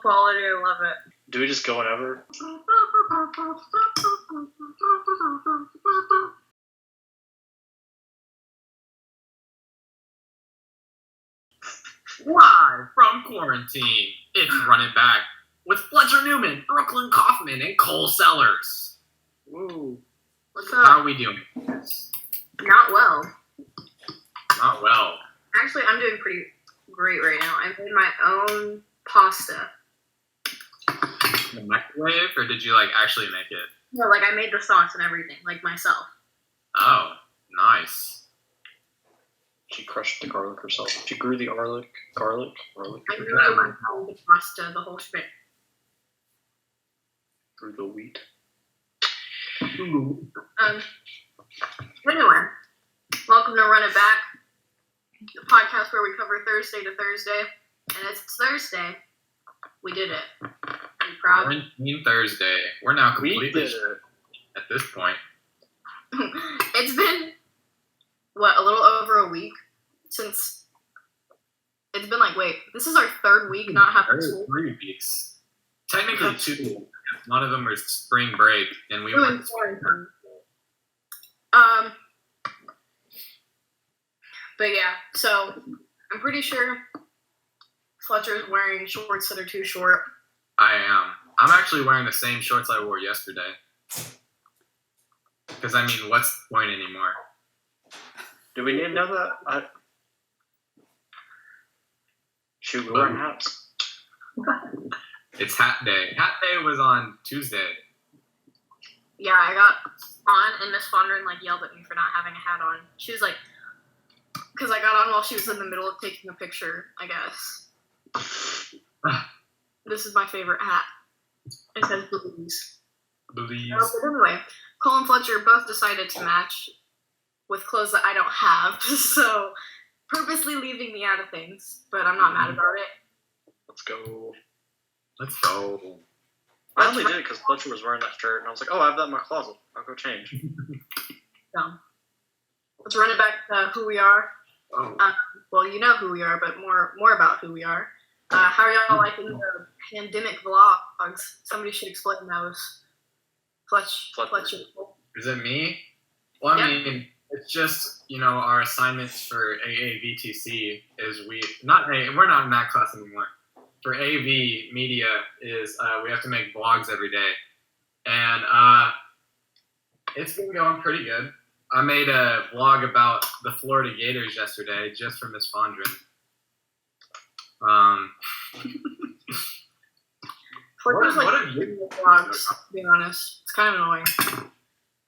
quality. I love it. Do we just go whenever? Live from quarantine, it's Running Back with Fletcher Newman, Brooklyn Kaufman, and Cole Sellers. Woo. What's up? How are we doing? Not well. Not well. Actually, I'm doing pretty great right now. I made my own pasta. In the microwave, or did you actually make it? No, I made the sauce and everything, myself. Oh, nice. She crushed the garlic herself. She grew the garlic. I grew my own pasta, the whole shit. Grew the wheat. Anyway, welcome to Run It Back, the podcast where we cover Thursday to Thursday, and it's Thursday. We did it. Are you proud? Quarantine Thursday. We're now completely We did it. at this point. It's been, a little over a week since, it's been this is our third week not having school. 3 weeks. Technically 2. One of them was spring break, and we went to spring. But yeah, so I'm pretty sure Fletcher's wearing shorts that are too short. I am. I'm actually wearing the same shorts I wore yesterday. Because, what's the point anymore? Do we need to know that? Shoot, we're wearing hats. It's hat day. Hat day was on Tuesday. Yeah, I got on, and Miss Fondren, yelled at me for not having a hat on. She was because I got on while she was in the middle of taking a picture, I guess. This is my favorite hat. It says Belize. Belize. But anyway, Cole and Fletcher both decided to match with clothes that I don't have, so purposely leaving me out of things, but I'm not mad about it. Let's go. Let's go. I only did it because Fletcher was wearing that shirt, and I was like, oh, I have that in my closet. I'll go change. So, let's run it back to who we are. Oh. Well, you know who we are, but more about who we are. How are y'all liking the pandemic vlogs? Somebody should explain those. Fletcher. Is it me? Well, Yeah. it's just, our assignments for AAVTC is we're not in that class anymore. For AV media is we have to make vlogs every day. And it's been going pretty good. I made a vlog about the Florida Gators yesterday just for Miss Fondren. Fletcher's what have you vlogs, to be honest. It's kind of annoying.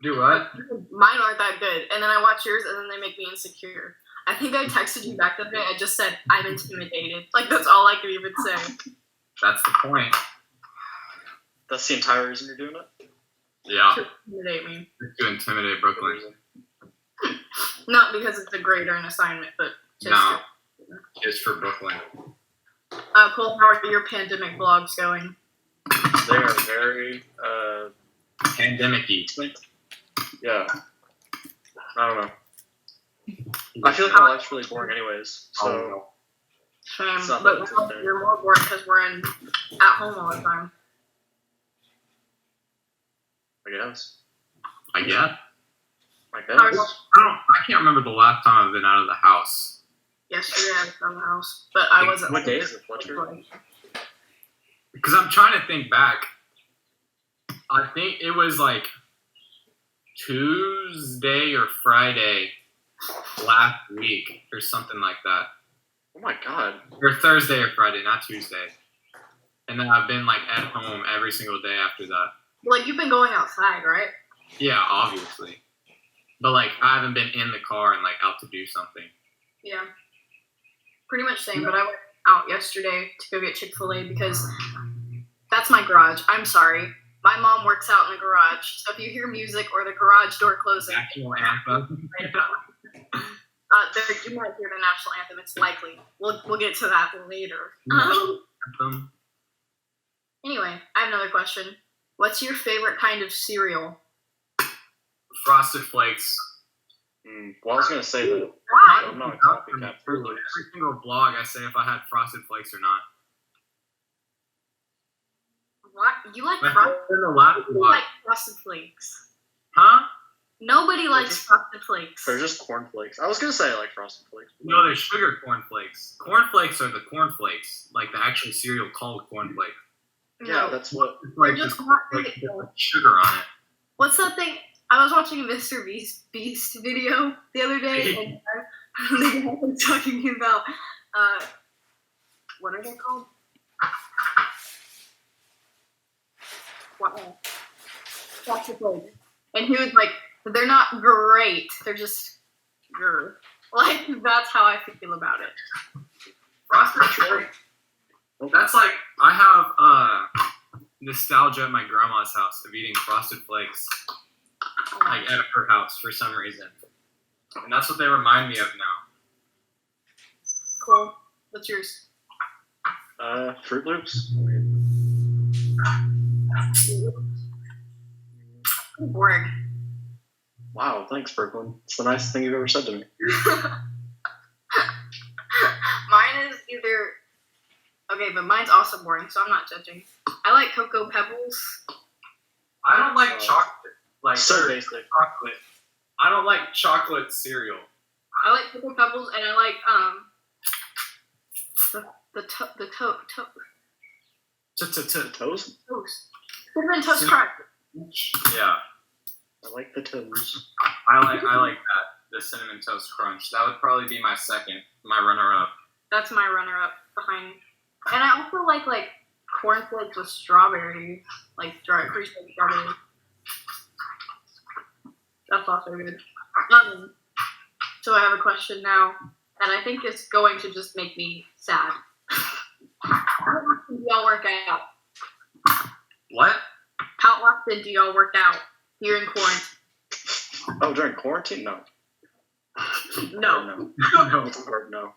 Do what? Mine aren't that good. And then I watch yours and then they make me insecure. I think I texted you back that day. I just said, I'm intimidated. That's all I could even say. That's the point. That's the entire reason you're doing it? Yeah. To intimidate me. To intimidate Brooklyn. Not because it's a grade or an assignment, but just... No. Just for Brooklyn. Cole, how are your pandemic vlogs going? They are very, Pandemic-y. Yeah. I don't know. I feel like my life's really boring anyways, so... Shame, It's not but that interesting. you're more bored because we're at home all the time. I guess. I guess. I How are guess. y'all- I can't remember the last time I've been out of the house. Yesterday I was from the house, but I wasn't. What day is it, Fletcher? Because I'm trying to think back. I think it was Tuesday or Friday last week or something like that. Oh my god. Or Thursday or Friday, not Tuesday. And then I've been at home every single day after that. You've been going outside, right? Yeah, obviously. But I haven't been in the car and out to do something. Yeah. Pretty much same, but I went out yesterday to go get Chick-fil-A because that's my garage. I'm sorry. My mom works out in a garage, so if you hear music or the garage door closing, National anthem. you might hear the national anthem. It's likely. We'll get to that later. Anthem. Anyway, I have another question. What's your favorite kind of cereal? Frosted Flakes. Well, I was going to say that. Why? I'm not a copycat. Every single vlog I say if I had Frosted Flakes or not. What? You like My frosted? friend in the last You vlog. like frosted flakes? Huh? Nobody likes just- frosted flakes. They're just cornflakes. I was gonna say I like frosted flakes. No, they're sugar cornflakes. Cornflakes are the cornflakes, like the actual cereal called cornflakes. Yeah, that's what. It's They're like just just not like really- sugar on it. What's that thing? I was watching a Mr. Beast video the other day, and they were talking about what are they called? What? Frosted flakes. And he was like, they're not great. They're just grr. Like that's how I feel about it. Frosted flakes. That's like I have nostalgia at my grandma's house of eating frosted flakes, like at her house for some reason, and that's what they remind me of now. Cool. What's yours? Fruit Loops. Boring. Wow, thanks, Brooklyn. It's the nicest thing you've ever said to me. Mine is either okay, but mine's also boring, so I'm not judging. I like Cocoa Pebbles. I don't like chocolate, like So basic. chocolate. I don't like chocolate cereal. I like Cocoa Pebbles, and I like the Toes? toast. Cinnamon Toast Crunch. Yeah, I like the toes. I like that. The cinnamon toast crunch. That would probably be my second, my runner-up. That's my runner-up behind. And I also like cornflakes with strawberry, like dry freeze-dried strawberry. That's also good. So I have a question now, and I think it's going to just make me sad. How often do y'all work out? What? How often do y'all work out here in quarantine? Oh, during quarantine? No. No. No. No. It's hard, no.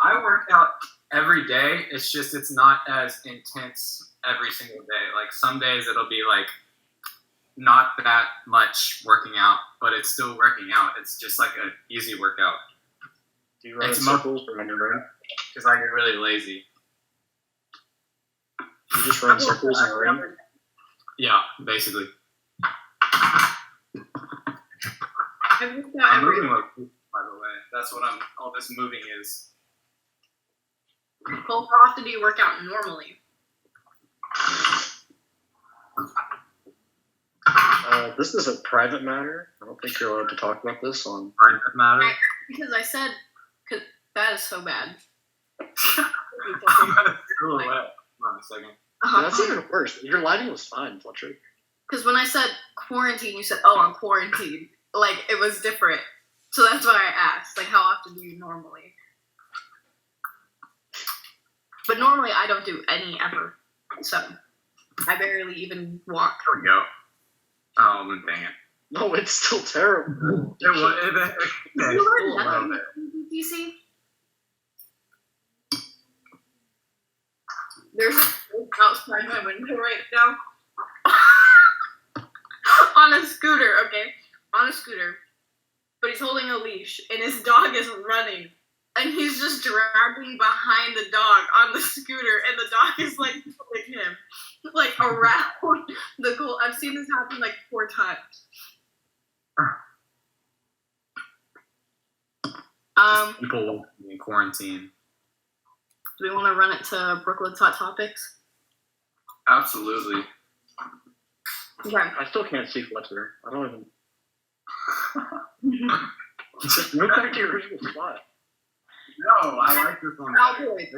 I work out every day. It's just it's not as intense every single day. Like some days it'll be like not that much working out, but it's still working out. It's just like an easy workout Do you run in It's circles around your room? because I get really lazy. You just run circles in a ring? Yeah, basically. I work out I'm every. moving like poop, by the way. That's what all this moving is. Well, how often do you work out normally? This is a private matter. I don't think you're allowed to talk about this on. Private matter. Because I said, because that is so bad. I'm gonna screw away. Hold on a second. That's even worse. Your lighting was fine, Fletcher. Because when I said quarantine, you said, "Oh, I'm quarantined." Like it was different, so that's why I asked. Like, how often do you normally? But normally, I don't do any ever. So I barely even walk. There we go. Oh, then dang it. No, it's still terrible. It was. You It, learn okay. nothing in BTC. There's a spook outside my window right now. On a scooter, okay? On a scooter. But he's holding a leash, and his dog is running. And he's just dragging behind the dog on the scooter, and the dog is, like, pulling him, like, around the goal. I've seen this happen, like, 4 times. People walking in quarantine. Do we want to run it to Brooklyn's Hot Topics? Absolutely. Okay. I still can't see Fletcher. I don't even. Just move back to your original spot. No, I like this one. Altoids.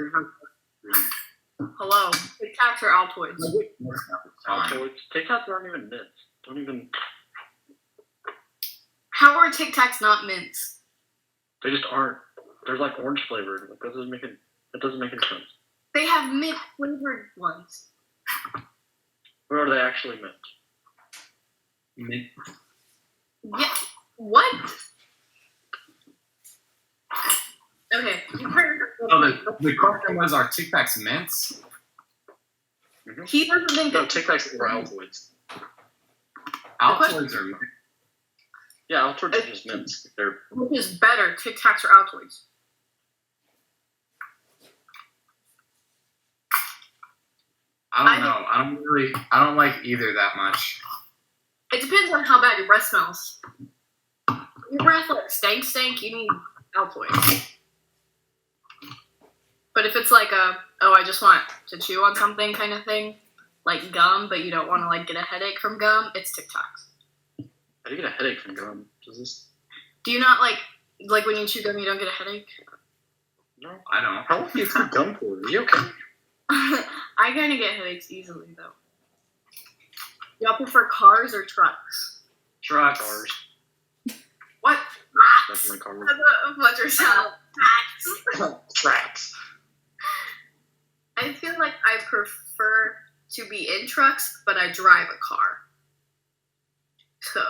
Hello. Tic Tacs or Altoids? Altoids. Tic Tacs aren't even mints. Don't even. How are Tic Tacs not mints? They just aren't. They're like orange flavored. Like that doesn't make it. That doesn't make any sense. They have mint flavored ones. Or are they actually mint? Mint. Yeah. What? Okay. You've heard. Oh, the question was, are Tic Tacs mints? He doesn't think No, that. Tic Tacs or Altoids. Altoids are mint. Yeah, Altoids are just mints. They're Which is better, Tic Tacs or Altoids? I don't know. I don't like either that much. It depends on how bad your breath smells. Your breath like stank, you need Altoids. But if it's like I just want to chew on something kind of thing, like gum, but you don't want to like get a headache from gum, it's Tic Tacs. How do you get a headache from gum? Do you not like when you chew gum, you don't get a headache? No, I don't. How long do you chew gum for? Are you okay? I kind of get headaches easily though. Y'all prefer cars or trucks? Trucks. Cars. What? Definitely cars. That's what Fletcher sound. Tracks. I feel like I prefer to be in trucks, but I drive a car. So.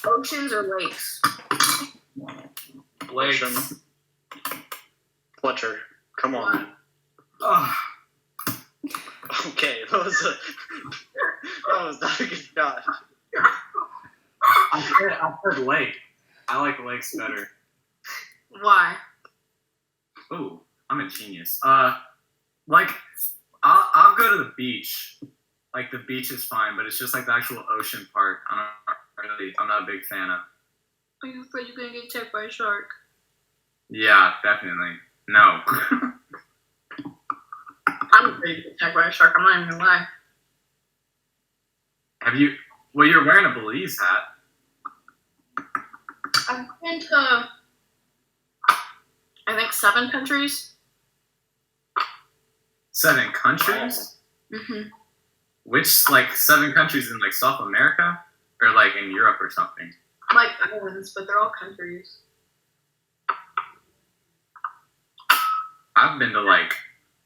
Oceans or lakes? Lakes. Fletcher, come on. Oh, Okay, that was not a good shot. I said lake. I like lakes better. Why? Ooh, I'm a genius. Like, I'll go to the beach. Like, the beach is fine, but it's just like the actual ocean part. I'm not a big fan of. Are you afraid you're gonna get attacked by a shark? Yeah, definitely. No. I'm afraid to get attacked by a shark. I'm not even gonna lie. Well, you're wearing a Belize hat. I've been to, I think, 7 countries. 7 countries? Mm-hmm. Which, like, 7 countries in, like, South America? Or, like, in Europe or something? Like islands, but they're all countries. I've been to, like...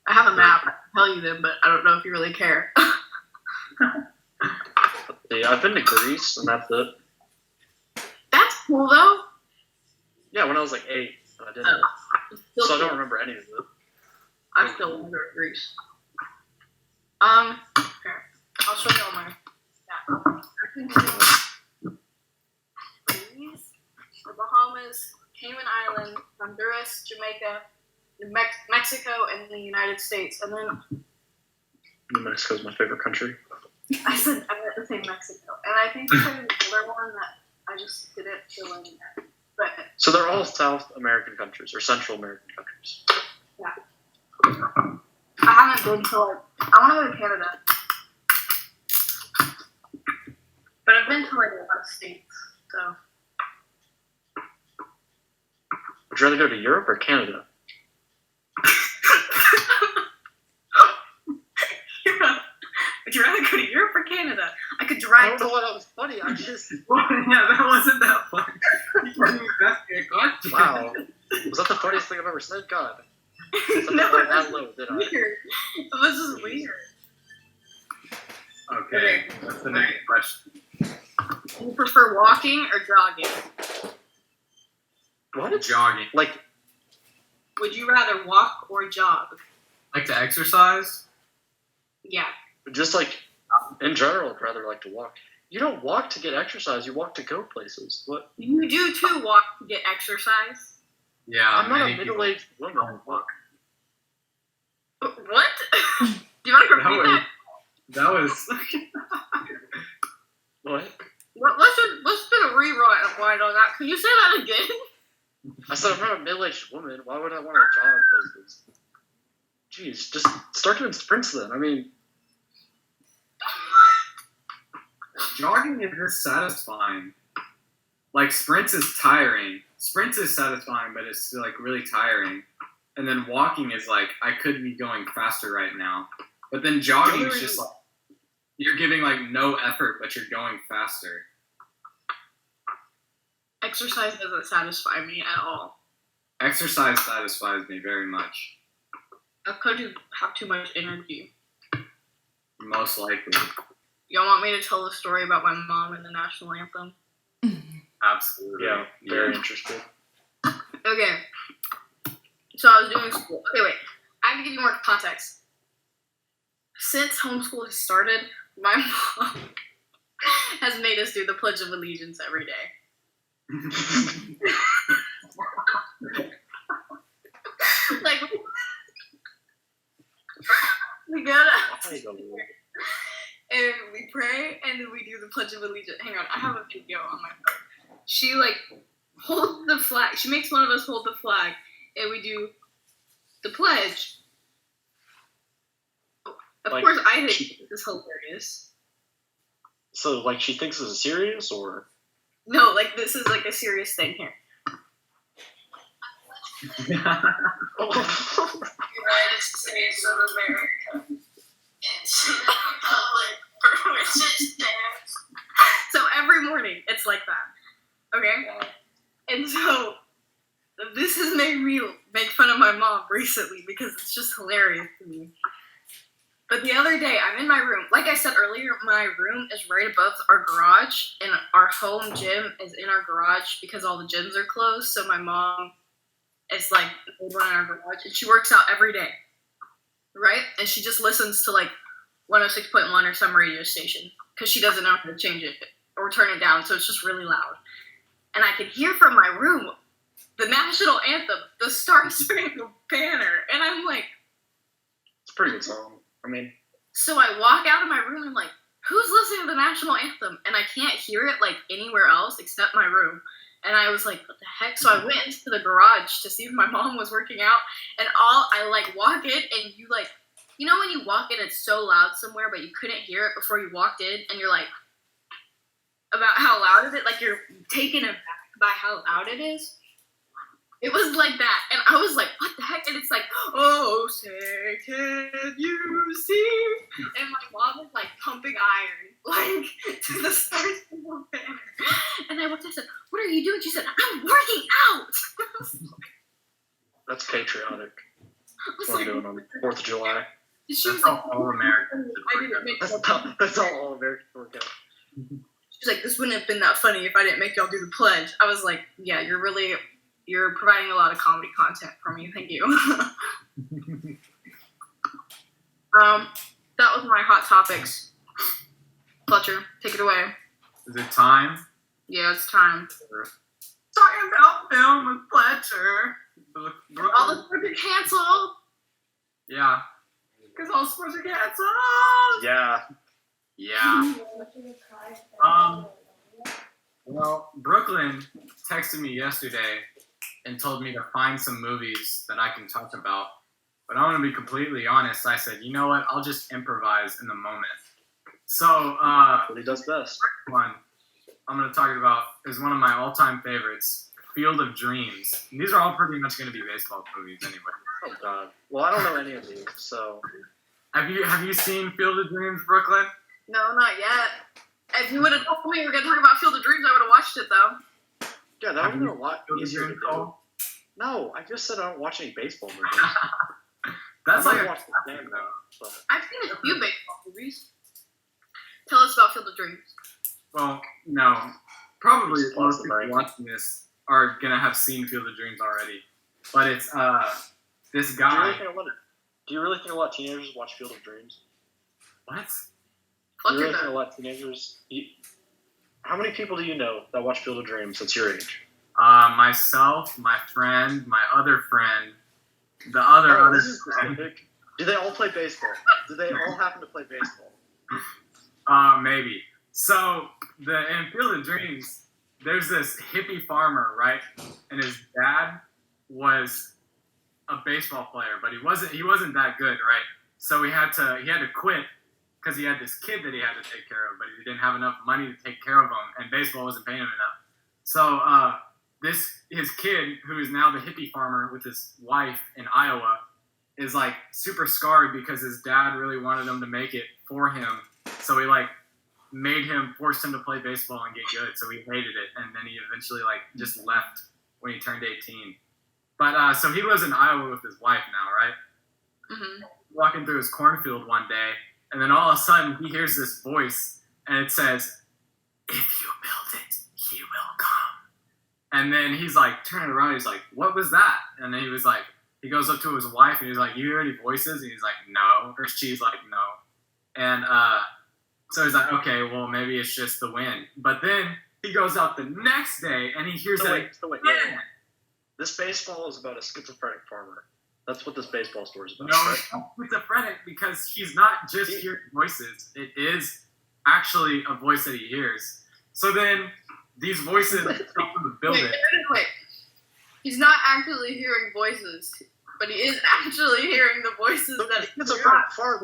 I have a map. I can tell you them, but I don't know if you really care. Yeah, I've been to Greece, and that's it. That's cool, though. Yeah, when I was like 8, and I did it. So I don't remember any of it. I still wonder at Greece. Here. I'll show you all my map. I can do Greece, the Bahamas, Cayman Islands, Honduras, Jamaica, Mexico, and the United States. And then New Mexico's my favorite country. I meant to say Mexico. And I think there's another one that I just didn't fill in there. But So they're all South American countries, or Central American countries. I haven't been to I want to go to Canada. But I've been to a lot of states, so. Would you rather go to Europe or Canada? Would you rather go to Europe or Canada? I could I drive don't know why that was funny. I just... Yeah, that wasn't that funny. You didn't even ask me a question. Wow. Was that the funniest thing I've ever said? God. No, Something that low, did I? weird. It was just weird. Okay, what's the next question? Do you prefer walking or jogging? What? Jogging. Like, Would you rather walk or jog? Like to exercise? Yeah. just like, in general, I'd rather like to walk. You don't walk to get exercise, you walk to go places. What? You do too walk to get exercise. Yeah, I'm not a many people middle-aged woman. don't walk. What? Do you want to repeat that? That was. What? Let's do a rewind on that. Can you say that again? I said I'm not a middle-aged woman. Why would I want to jog places? Jeez, just start doing sprints then. I mean, Jogging is just satisfying. Like, sprints is tiring. Sprints is satisfying, but it's like really tiring. And then walking is like, I could be going faster right now. But then jogging is just like, you're giving like no effort, but you're going faster. Exercise doesn't satisfy me at all. Exercise satisfies me very much. I could have too much energy. Most likely. Y'all want me to tell the story about my mom and the national anthem? Absolutely. yeah, very interested. Okay. So I was doing school. Okay, wait. I have to give you more context. Since homeschool has started, my mom has made us do the Pledge of Allegiance every day. And we pray, and then we do the Pledge of Allegiance. Hang on, I have a video on my phone. She, like, holds the flag. She makes one of us hold the flag, and we do the pledge. Of course, I think this is hilarious. So, like, she thinks this is serious, or? No, like, this is, like, a serious thing here. United States of America. It's a republic for which it stands. So every morning, it's like that. Okay? And so, this has made me make fun of my mom recently because it's just hilarious to me. But the other day, I'm in my room. Like I said earlier, my room is right above our garage, and our home gym is in our garage because all the gyms are closed. So my mom is like over in our garage, and she works out every day, right? And she just listens to like 106.1 or some radio station because she doesn't know how to change it or turn it down, so it's just really loud. And I can hear from my room the national anthem, the Star Spangled Banner, and I'm like, it's a pretty good song. I mean, so I walk out of my room and I'm like, who's listening to the national anthem? And I can't hear it like anywhere else except my room. And I was like, what the heck? So I went into the garage to see if my mom was working out. And I like walk in, and you like, you know when you walk in, it's so loud somewhere, but you couldn't hear it before you walked in, and you're like, about how loud is it? Like you're taken aback by how loud it is. It was like that, and I was like, what the heck? And it's like, oh, say, can you see? And my mom is like pumping iron, like, to the Star Spangled Banner. And I looked and I said, what are you doing? She said, I'm working out. that's patriotic. I was What I'm like, doing on the 4th of July. she was That's like, all Americans. I didn't make That's all American workout. She's like, this wouldn't have been that funny if I didn't make y'all do the pledge. I was like, yeah, you're providing a lot of comedy content for me. Thank you. That was my hot topics. Fletcher, take it away. Is it time? Yeah, it's time. Talking about film with Fletcher. All the sports are canceled. Yeah. Because all sports are canceled. Yeah. Yeah. Well, Brooklyn texted me yesterday and told me to find some movies that I can talk about. But I want to be completely honest. I said, you know what? I'll just improvise in the moment. So, What he does best. one I'm going to talk about is one of my all-time favorites, Field of Dreams. And these are all pretty much going to be baseball movies anyway. Oh God. Well, I don't know any of these, so. Have you seen Field of Dreams, Brooklyn? No, not yet. If you would have told me we were going to talk about Field of Dreams, I would have watched it, though. Yeah, that would have been a lot Field of easier to Dreams, do. Cole? No, I just said I don't watch any baseball movies. That's I like might a watch the game though. But I've seen a few baseball movies. Tell us about Field of Dreams. Well, no. Probably Just most pause the people break. watching this are going to have seen Field of Dreams already. But it's this do you guy. really think a lot of teenagers watch Field of Dreams? What? Do you Fletcher really think a does. lot of teenagers? How many people do you know that watch Field of Dreams that's your age? Myself, my friend, my other friend, the other This is friend. specific. Do they all play baseball? Do they all happen to play baseball? Maybe. So in Field of Dreams, there's this hippie farmer, right? And his dad was a baseball player, but he wasn't that good, right? So he had to quit because he had this kid that he had to take care of, but he didn't have enough money to take care of him, and baseball wasn't paying him enough. So his kid, who is now the hippie farmer with his wife in Iowa, is like super scarred because his dad really wanted him to make it for him. So he like forced him to play baseball and get good. So he hated it, and then he eventually like just left when he turned 18. But so he lives in Iowa with his wife now, right? Mm-hmm. Walking through his cornfield one day, and then all of a sudden he hears this voice, and it says, "If you build it, he will come." And then he's like turning around, he's like, "What was that?" And then he goes up to his wife, and he's like, "You hear any voices?" And he's like, "No." Or she's like, "No." And so he's like, "Okay, well maybe it's just the wind." But then he goes out the next day, and he hears So that wait, again. This baseball is about a schizophrenic farmer. That's what this baseball story is about. No, right? it's not schizophrenic because he's not just hearing voices. It is actually a voice that he hears. So then these voices come from the building. Wait. He's not actually hearing voices, but he is actually hearing the voices that It's he's a hearing. far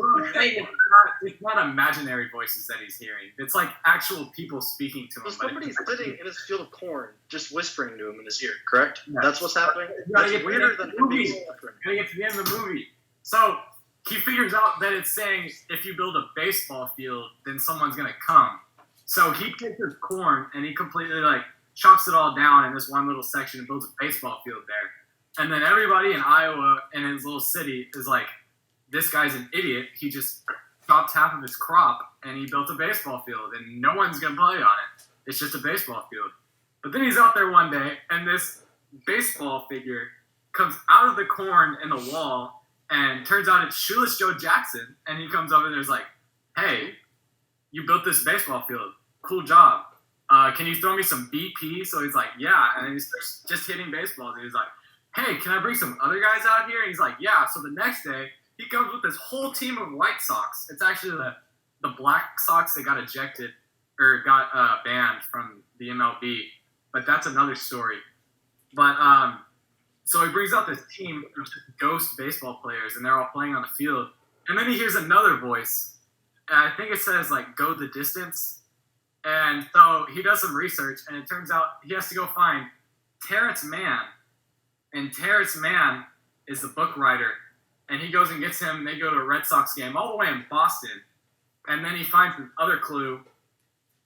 It's not imaginary voices that he's hearing. It's like actual people speaking to him. So somebody's sitting in his field of corn, just whispering to him in his ear. Correct? Yeah. That's what's happening. You gotta That's get to weirder the than end him of the being movie. schizophrenic. Gotta get to the end of the movie. So he figures out that it's saying if you build a baseball field, then someone's gonna come. So he takes his corn and he completely like chops it all down in this one little section and builds a baseball field there. And then everybody in Iowa and his little city is like, this guy's an idiot. He just chopped half of his crop and he built a baseball field and no one's gonna play on it. It's just a baseball field. But then he's out there one day and this baseball figure comes out of the corn in the wall and turns out it's Shoeless Joe Jackson. And he comes over and there's like, hey, you built this baseball field. Cool job. Can you throw me some BP? So he's like, yeah. And then he starts just hitting baseballs. And he's like, hey, can I bring some other guys out here? And he's like, yeah. So the next day, he comes with this whole team of White Sox. It's actually the Black Sox that got ejected or got banned from the MLB. But that's another story. But so he brings out this team of just ghost baseball players, and they're all playing on the field. And then he hears another voice. And I think it says, like, go the distance. And so he does some research, and it turns out he has to go find Terrence Mann. And Terrence Mann is the book writer. And he goes and gets him. They go to a Red Sox game all the way in Boston. And then he finds another clue.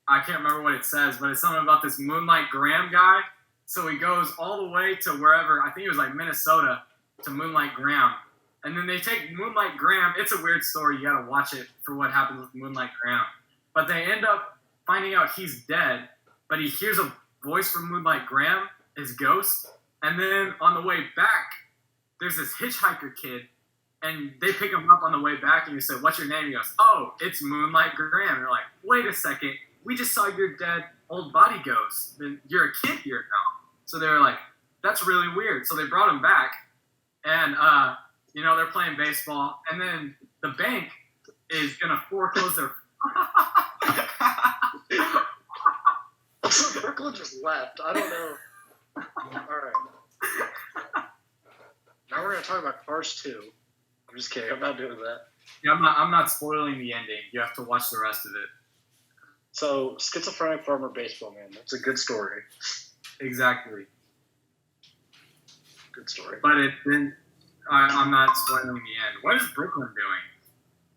I can't remember what it says, but it's something about this Moonlight Graham guy. So he goes all the way to wherever, I think it was like Minnesota, to Moonlight Graham. And then they take Moonlight Graham. It's a weird story. You got to watch it for what happens with Moonlight Graham. But they end up finding out he's dead, but he hears a voice from Moonlight Graham, his ghost. And then on the way back, there's this hitchhiker kid, and they pick him up on the way back, and you say, what's your name? He goes, oh, it's Moonlight Graham. And they're like, wait a second. We just saw your dead old body ghost. You're a kid here now. So they were like, that's really weird. So they brought him back, and, they're playing baseball, and then the bank is going to foreclose their... Brooklyn just left. I don't know. All right. Now we're going to talk about Cars 2. I'm just kidding. I'm not doing that. Yeah, I'm not spoiling the ending. You have to watch the rest of it. So, schizophrenic farmer baseball man. That's a good story. Exactly. Good story. But I'm not spoiling the end. What is Brooklyn doing?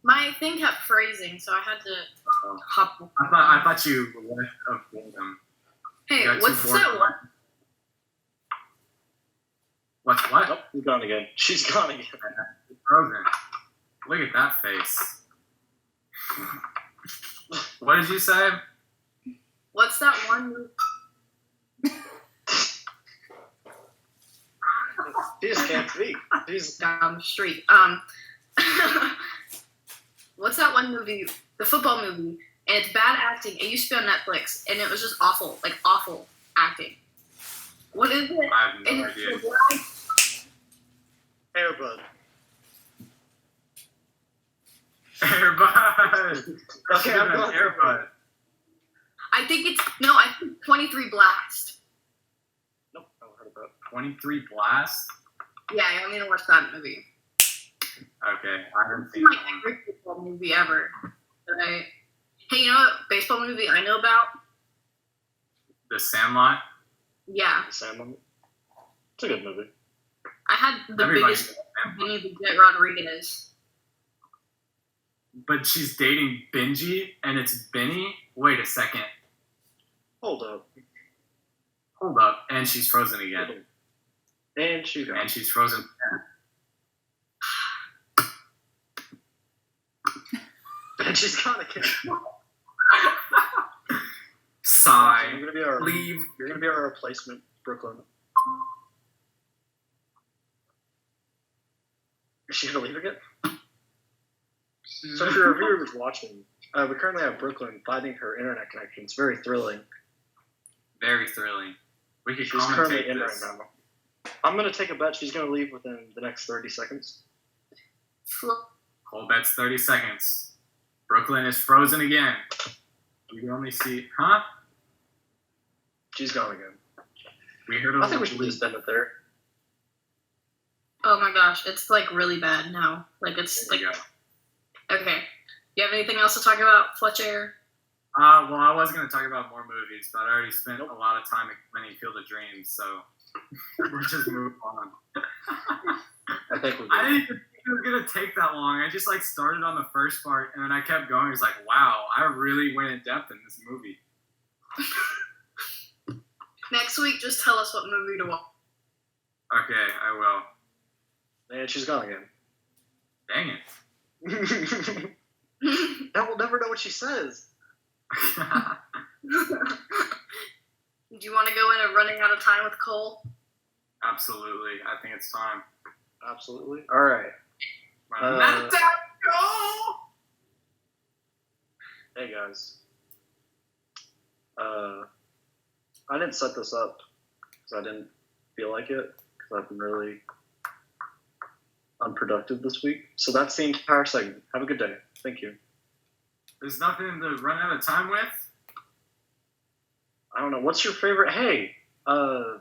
My thing kept phrasing, so I had to hop. I thought you left of boredom. Hey, got what's too bored. that one? What's what? Oh, she's gone again. She's gone again. It's frozen. Look at that face. What did you say? What's that one movie? She just can't speak. She's Down the street. What's that one movie? The football movie, and it's bad acting. It used to be on Netflix, and it was just awful, like awful acting. What is it? I have And no it's idea. the black- Airbud. Airbud. Okay, I'm going Airbud. I think 23 Blast. Nope, I haven't heard about it. 23 Blast. Yeah, I need to watch that movie. Okay, I haven't It's seen my that one. favorite baseball movie ever. Hey, you know what baseball movie I know about? The Sandlot. Yeah, Sandlot. It's a good movie. I had the Everybody biggest knows Sandlot. Benny the Jet Rodriguez. But she's dating Benji, and it's Benny. Wait a second. Hold up. Hold up. And she's frozen again. And she's gone. And she's frozen again. And she's gone again. Sigh. You're gonna be our Leave. You're gonna be our replacement, Brooklyn. Is she gonna leave again? So if your reviewer was watching, we currently have Brooklyn finding her internet connection. It's very thrilling. Very thrilling. We could She's currently commentate in right this. now. I'm gonna take a bet she's gonna leave within the next 30 seconds. Cole bets 30 seconds. Brooklyn is frozen again. We can only see, huh? She's gone again. We heard. I think we should just end it there. Oh my gosh, it's like really bad now. Like it's There like we go. okay. You have anything else to talk about, Fletcher? Well, I was going to talk about more movies, but I already spent a lot of time explaining Field of Dreams, so we'll just move on. I think we're good. I didn't even think it was going to take that long. I just started on the first part, and then I kept going. It's like, wow, I really went in depth in this movie. Next week, just tell us what movie to watch. Okay, I will. And she's gone again. Dang it. Now we'll never know what she says. Do you want to go into running out of time with Cole? Absolutely. I think it's time. Absolutely. All right. Running out of time, go! Hey guys. I didn't set this up because I didn't feel like it because I've been really unproductive this week. So that's the entire segment. Have a good day. Thank you. There's nothing to run out of time with? I don't know. What's your favorite? Hey, how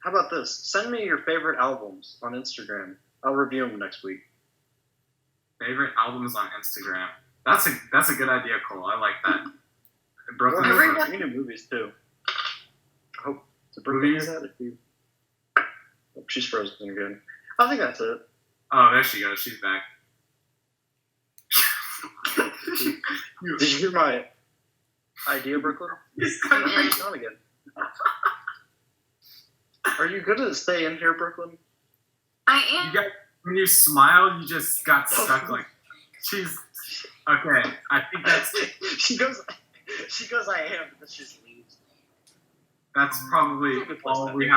about this? Send me your favorite albums on Instagram. I'll review them next week. Favorite albums on Instagram. That's a good idea, Cole. I like that. Brooklyn. Everyone- We can do movies too. I hope to Brooklyn Movies? that if you. Oh, she's frozen again. I think that's it. Oh, there she goes. She's back. Did you hear my idea, Brooklyn? She's gone again. Are you good at stay in here, Brooklyn? I am. When you smile, you just got stuck. Like, she's okay. I think that's She goes. I am, but then she just leaves. that's probably all we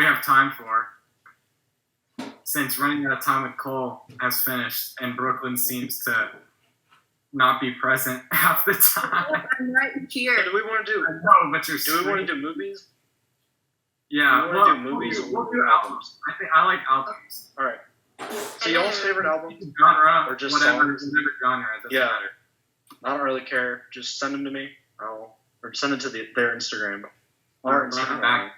have time for. Since running out of time with Cole has finished, and Brooklyn seems to not be present half the time. I'm right here. Do we want to do? No, but you're. Do we want to do movies? Yeah, Do we want to do movies we'll or do albums. I think I like albums. All right. So y'all's favorite album? Genre Or just whatever, songs? whatever genre. It doesn't Yeah. matter. I don't really care. Just send them to me. Or send it to their Instagram. Our Run it Instagram. back.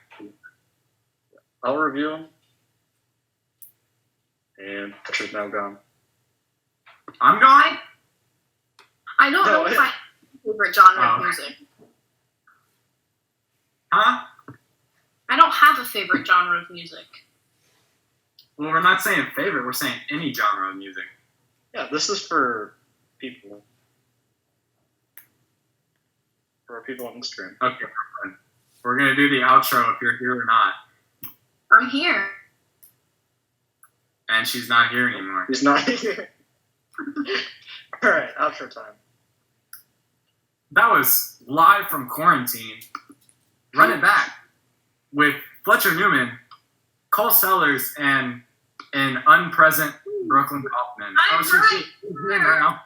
I'll review them. And Fletcher's now gone. I'm gone. I don't know if I have a favorite genre of Oh. music. Huh? I don't have a favorite genre of music. Well, we're not saying favorite. We're saying any genre of music. Yeah, this is for people. For our people on Instagram. Okay, then. We're gonna do the outro if you're here or not. I'm here. And she's not here anymore. He's not here. All right, outro time. That was live from quarantine. Run it back with Fletcher Newman, Cole Sellers, and an unpresent Brooklyn Kaufman. I'm she's right here now.